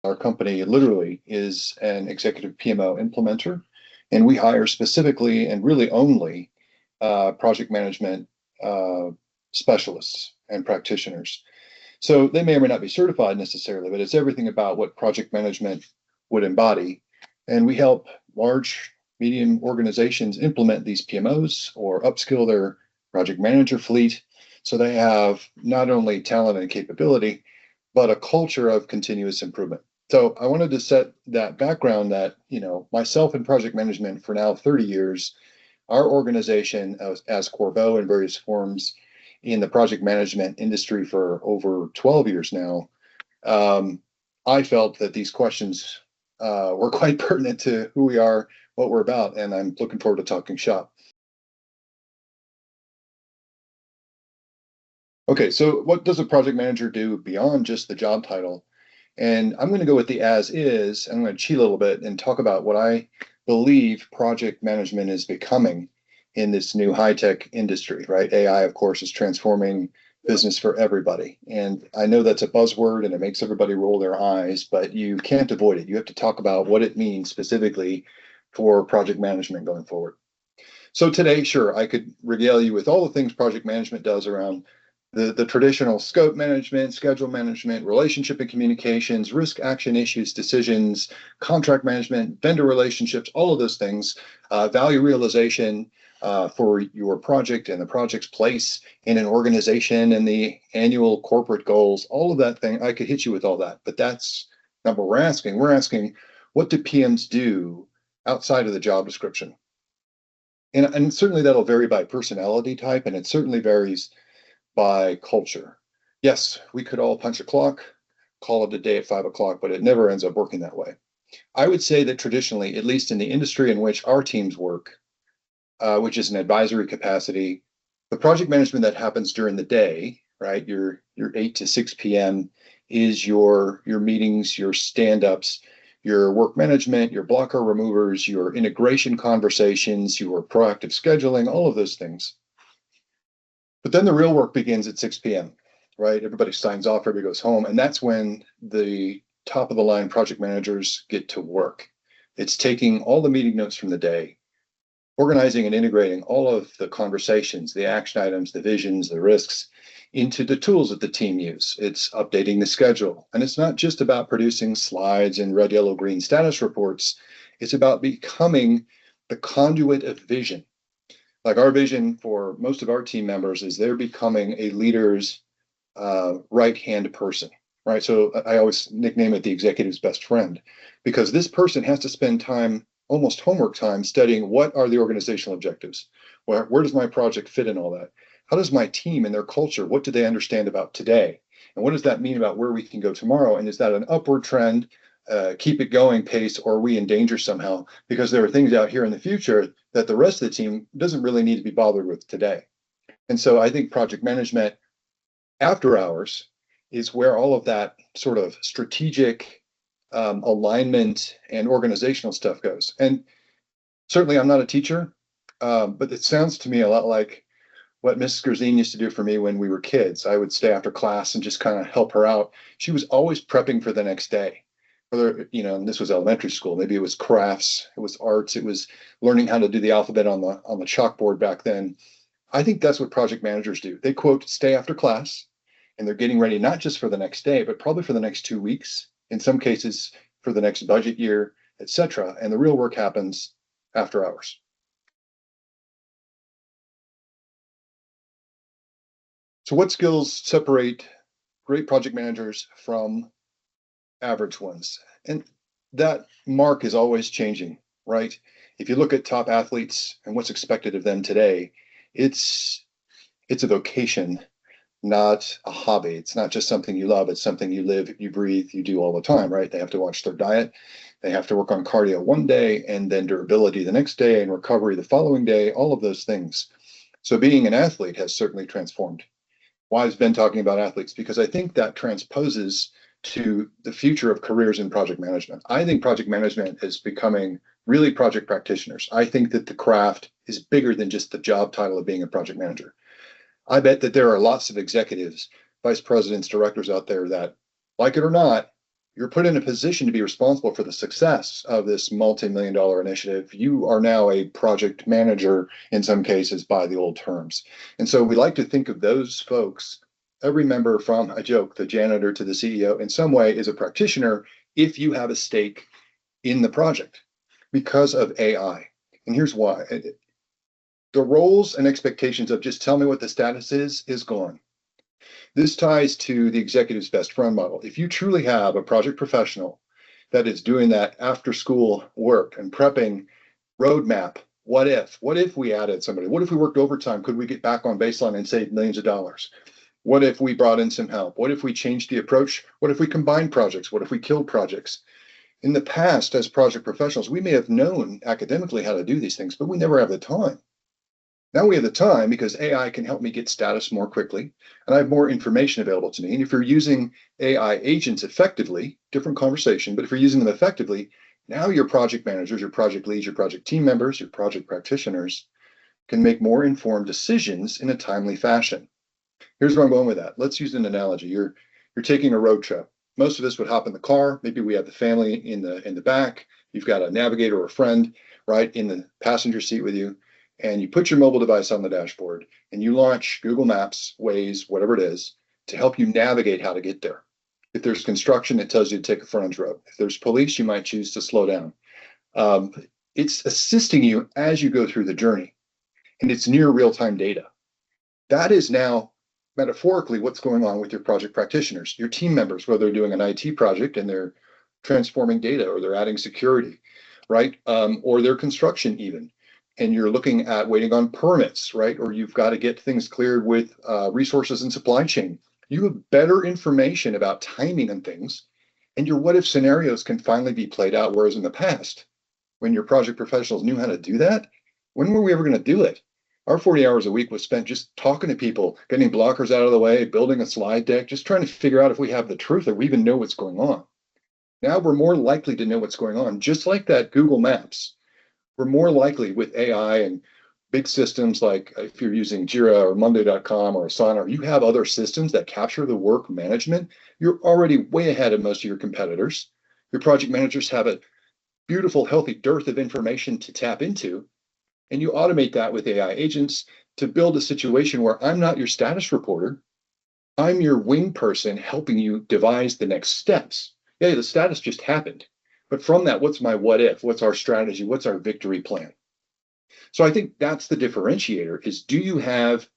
Our company literally is an executive PMO implementer, and we hire specifically and really only project management uh, specialists and practitioners. So they may or may not be certified necessarily, but it's everything about what project management would embody. And we help large, medium organizations implement these PMOs or upskill their project manager fleet so they have not only talent and capability, but a culture of continuous improvement. So I wanted to set that background that, myself in project management for now 30 years, our organization as Corbeau in various forms in the project management industry for over 12 years now, um, I felt that these questions were quite pertinent to who we are, what we're about, and I'm looking forward to talking shop. Okay, so what does a project manager do beyond just the job title? And I'm going to go with the as is. I'm going to cheat a little bit and talk about what I believe project management is becoming in this new high tech industry, right? AI, of course, is transforming business for everybody. And I know that's a buzzword and it makes everybody roll their eyes, but you can't avoid it. You have to talk about what it means specifically for project management going forward. So today, sure, I could regale you with all the things project management does around the traditional scope management, schedule management, relationship and communications, risk action issues, decisions, contract management, vendor relationships, all of those things, value realization for your project and the project's place in an organization and the annual corporate goals, all of that thing. I could hit you with all that, but that's not what we're asking. We're asking, what do PMs do outside of the job description? And certainly that'll vary by personality type, and it certainly varies by culture. Yes, we could all punch a clock, call it a day at 5 o'clock, but it never ends up working that way. I would say that traditionally, at least in the industry in which our teams work, which is an advisory capacity, the project management that happens during the day, right? Your 8 to 6 p.m. is your meetings, your stand-ups, your work management, your blocker removers, your integration conversations, your proactive scheduling, all of those things. But then the real work begins at 6 p.m., right? Everybody signs off, everybody goes home. And that's when the top of the line project managers get to work. It's taking all the meeting notes from the day, organizing and integrating all of the conversations, the action items, the visions, the risks into the tools that the team use. It's updating the schedule. And it's not just about producing slides and red, yellow, green status reports. It's about becoming the conduit of vision. Like our vision for most of our team members is they're becoming a leader's right-hand person, right? So I always nickname it the executive's best friend, because this person has to spend time, almost homework time, studying what are the organizational objectives? Where does my project fit in all that? How does my team and their culture, what do they understand about today? And what does that mean about where we can go tomorrow? And is that an upward trend, keep it going pace, or are we in danger somehow? Because there are things out here in the future that the rest of the team doesn't really need to be bothered with today. And so I think project management after hours is where all of that sort of strategic alignment and organizational stuff goes. And certainly I'm not a teacher, but it sounds to me a lot like what Mrs. Gerzine used to do for me when we were kids. I would stay after class and just kind of help her out. She was always prepping for the next day. Whether, and this was elementary school, maybe it was crafts, it was arts, it was learning how to do the alphabet on the chalkboard back then. I think that's what project managers do. They quote, stay after class, and they're getting ready not just for the next day, but probably for the next 2 weeks, in some cases for the next budget year, etc. And the real work happens after hours. So what skills separate great project managers from average ones? And that mark is always changing, right? If you look at top athletes and what's expected of them today, it's a vocation, not a hobby. It's not just something you love, it's something you live, you breathe, you do all the time, right? They have to watch their diet. They have to work on cardio one day and then durability the next day and recovery the following day, all of those things. So being an athlete has certainly transformed. Why has Ben talking about athletes? Because I think that transposes to the future of careers in project management. I think project management is becoming really project practitioners. I think that the craft is bigger than just the job title of being a project manager. I bet that there are lots of executives, vice presidents, directors out there that, like it or not, you're put in a position to be responsible for the success of this multi-million-dollar initiative. You are now a project manager in some cases by the old terms. And so we like to think of those folks, every member from a joke, the janitor to the CEO, in some way is a practitioner if you have a stake in the project because of AI. And here's why. The roles and expectations of just tell me what the status is gone. This ties to the executive's best friend model. If you truly have a project professional that is doing that after school work and prepping roadmap, what if we added somebody? What if we worked overtime? Could we get back on baseline and save millions of dollars? What if we brought in some help? What if we changed the approach? What if we combined projects? What if we killed projects? In the past, as project professionals, we may have known academically how to do these things, but we never have the time. Now we have the time because AI can help me get status more quickly, and I have more information available to me. And if you're using AI agents effectively, different conversation, but if you're using them effectively, now your project managers, your project leads, your project team members, your project practitioners can make more informed decisions in a timely fashion. Here's where I'm going with that. Let's use an analogy. You're taking a road trip. Most of us would hop in the car. Maybe we have the family in the back. You've got a navigator or a friend right in the passenger seat with you, and you put your mobile device on the dashboard and you launch Google Maps, Waze, whatever it is, to help you navigate how to get there. If there's construction, it tells you to take a frontage road. If there's police, you might choose to slow down. It's assisting you as you go through the journey, and it's near real-time data. That is now metaphorically what's going on with your project practitioners, your team members, whether they're doing an IT project and they're transforming data or they're adding security, right? Or their construction even. And you're looking at waiting on permits, right? Or you've got to get things cleared with resources and supply chain. You have better information about timing and things, and your what if scenarios can finally be played out. Whereas in the past, when your project professionals knew how to do that, when were we ever going to do it? Our 40 hours a week was spent just talking to people, getting blockers out of the way, building a slide deck, just trying to figure out if we have the truth or we even know what's going on. Now we're more likely to know what's going on, just like that Google Maps. We're more likely with AI and big systems like if you're using Jira or Monday.com or Asana, or you have other systems that capture the work management, you're already way ahead of most of your competitors. Your project managers have a beautiful, healthy dearth of information to tap into. And you automate that with AI agents to build a situation where I'm not your status reporter. I'm your wing person helping you devise the next steps. Yeah, the status just happened. But from that, what's my what if? What's our strategy? What's our victory plan? So I think that's the differentiator is do you have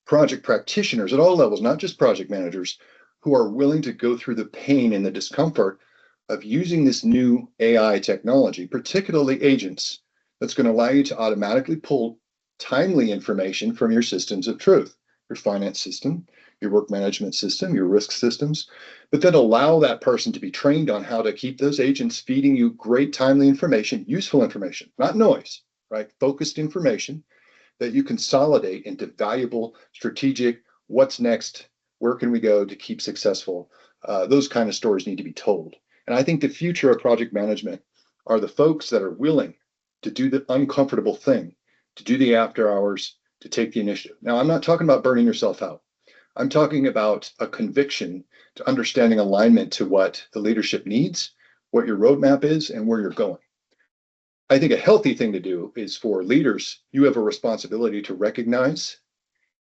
project practitioners at all levels, not just project managers, who are willing to go through the pain and the discomfort of using this new AI technology, particularly agents, that's going to allow you to automatically pull timely information from your systems of truth, your finance system, your work management system, your risk systems, but then allow that person to be trained on how to keep those agents feeding you great timely information, useful information, not noise, right? Focused information that you consolidate into valuable, strategic, what's next, where can we go to keep successful? Those kind of stories need to be told. And I think the future of project management are the folks that are willing to do the uncomfortable thing, to do the after hours, to take the initiative. Now, I'm not talking about burning yourself out. I'm talking about a conviction to understanding alignment to what the leadership needs, what your roadmap is, and where you're going. I think a healthy thing to do is for leaders, you have a responsibility to recognize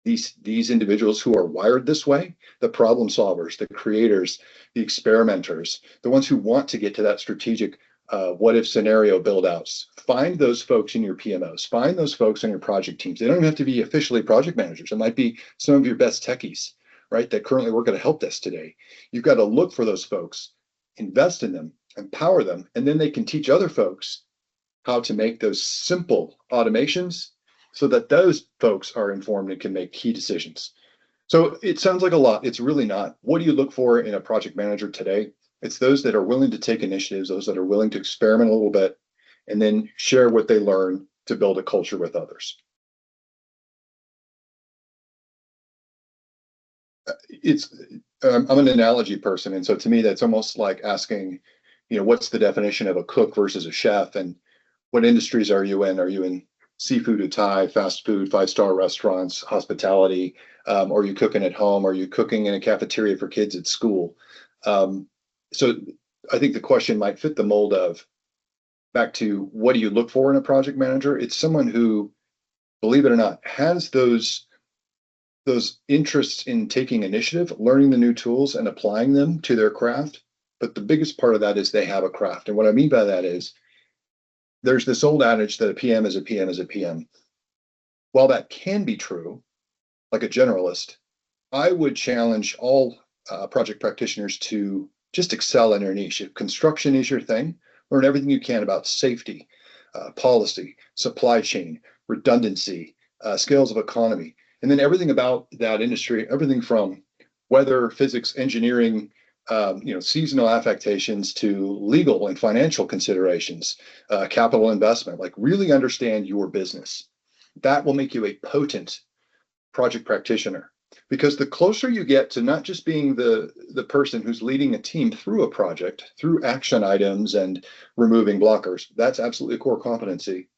these individuals who are wired this way, the problem solvers, the creators, the experimenters, the ones who want to get to that strategic what if scenario build outs. Find those folks in your PMOs, find those folks in your project teams. They don't even have to be officially project managers. It might be some of your best techies, right, that currently work at a help desk today. You've got to look for those folks, invest in them, empower them, and then they can teach other folks how to make those simple automations so that those folks are informed and can make key decisions. So it sounds like a lot. It's really not. What do you look for in a project manager today? It's those that are willing to take initiatives, those that are willing to experiment a little bit, and then share what they learn to build a culture with others. I'm an analogy person, and so to me, that's almost like asking, what's the definition of a cook versus a chef, and what industries are you in? Are you in seafood or Thai, fast food, five-star restaurants, hospitality? Are you cooking at home? Are you cooking in a cafeteria for kids at school? So I think the question might fit the mold of back to what do you look for in a project manager? It's someone who, believe it or not, has those interests in taking initiative, learning the new tools and applying them to their craft. But the biggest part of that is they have a craft. And what I mean by that is there's this old adage that a PM is a PM is a PM. While that can be true, like a generalist, I would challenge all project practitioners to just excel in their niche. If construction is your thing, learn everything you can about safety, policy, supply chain, redundancy, scales of economy, and then everything about that industry, everything from weather, physics, engineering, seasonal affectations to legal and financial considerations, capital investment. Like really understand your business. That will make you a potent project practitioner, because the closer you get to not just being the person who's leading a team through a project, through action items and removing blockers, that's absolutely a core competency.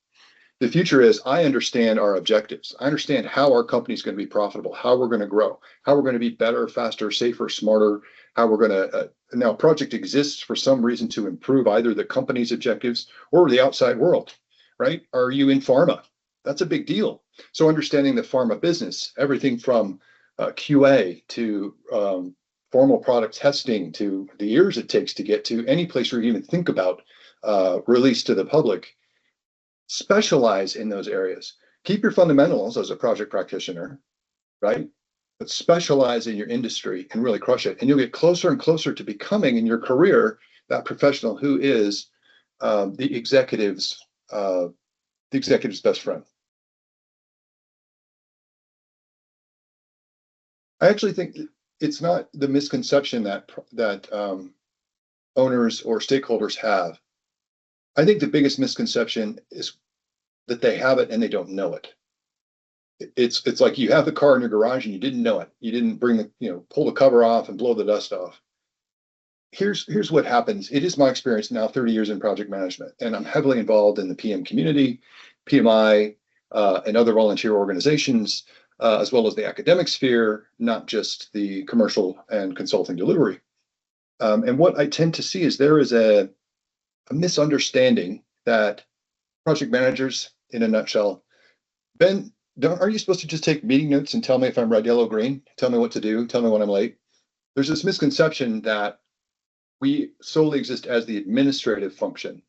The future is I understand our objectives. I understand how our company is going to be profitable, how we're going to grow, how we're going to be better, faster, safer, smarter, how we're going to now project exists for some reason to improve either the company's objectives or the outside world, right? Are you in pharma? That's a big deal. So understanding the pharma business, everything from QA to formal product testing to the years it takes to get to any place where you even think about release to the public, specialize in those areas. Keep your fundamentals as a project practitioner, right? But specialize in your industry and really crush it. And you'll get closer and closer to becoming in your career that professional who is the executive's best friend. I actually think it's not the misconception that owners or stakeholders have. I think the biggest misconception is that they have it and they don't know it. It's like you have the car in your garage and you didn't know it. You didn't pull the cover off and blow the dust off. Here's what happens. It is my experience now, 30 years in project management, and I'm heavily involved in the PM community, PMI, and other volunteer organizations, as well as the academic sphere, not just the commercial and consulting delivery. And what I tend to see is there is a misunderstanding that project managers, in a nutshell, Ben, are you supposed to just take meeting notes and tell me if I'm red, yellow, green? Tell me what to do. Tell me when I'm late. There's this misconception that we solely exist as the administrative function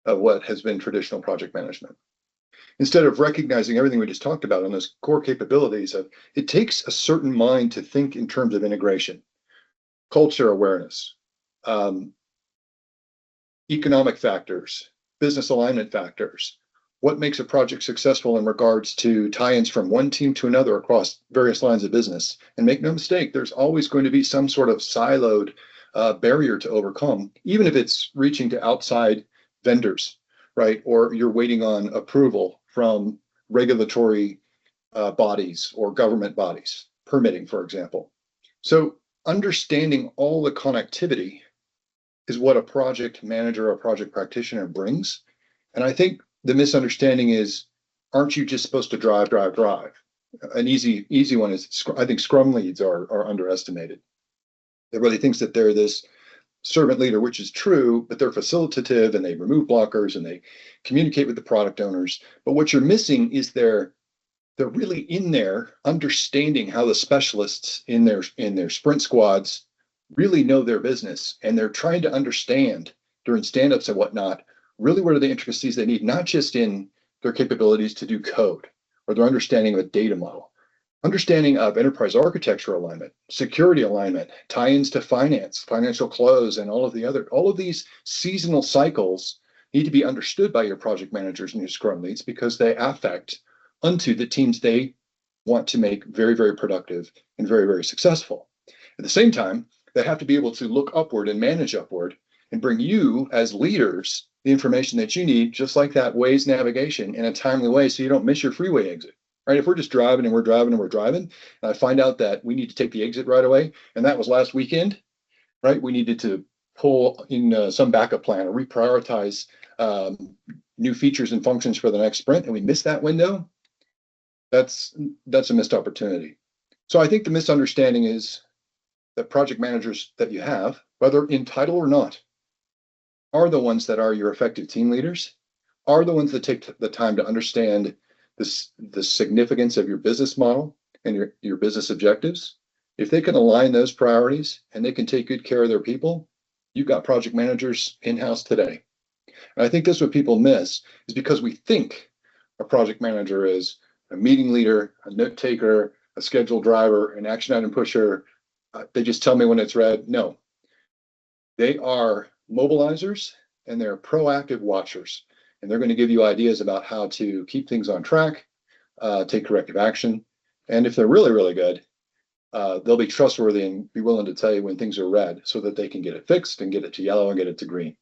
of what has been traditional project management. Instead of recognizing everything we just talked about on those core capabilities of, it takes a certain mind to think in terms of integration, culture awareness, economic factors, business alignment factors, what makes a project successful in regards to tie-ins from one team to another across various lines of business. And make no mistake, there's always going to be some sort of siloed barrier to overcome, even if it's reaching to outside vendors, right? Or you're waiting on approval from regulatory bodies or government bodies, permitting, for example. So understanding all the connectivity is what a project manager or project practitioner brings. And I think the misunderstanding is, aren't you just supposed to drive? An easy one is, I think Scrum leads are underestimated. Everybody thinks that they're this servant leader, which is true, but they're facilitative and they remove blockers and they communicate with the product owners. But what you're missing is they're really in there understanding how the specialists in their sprint squads really know their business, and they're trying to understand during stand-ups and whatnot, really what are the intricacies they need, not just in their capabilities to do code or their understanding of a data model, understanding of enterprise architecture alignment, security alignment, tie-ins to finance, financial close, and all of these seasonal cycles need to be understood by your project managers and your scrum leads, because they affect unto the teams they want to make very, very productive and very, very successful. At the same time, they have to be able to look upward and manage upward and bring you as leaders the information that you need, just like that Waze navigation, in a timely way so you don't miss your freeway exit. Right? If we're just driving and we're driving and we're driving, and I find out that we need to take the exit right away, and that was last weekend, right? We needed to pull in some backup plan or reprioritize new features and functions for the next sprint, and we missed that window. That's a missed opportunity. So I think the misunderstanding is that project managers that you have, whether in title or not, are the ones that are your effective team leaders, are the ones that take the time to understand the significance of your business model and your business objectives. If they can align those priorities and they can take good care of their people, you've got project managers in-house today. And I think that's what people miss, is because we think a project manager is a meeting leader, a note taker, a schedule driver, an action item pusher. They just tell me when it's red. No, they are mobilizers and they're proactive watchers. And they're going to give you ideas about how to keep things on track, take corrective action. And if they're really, really good, they'll be trustworthy and be willing to tell you when things are red so that they can get it fixed and get it to yellow and get it to green.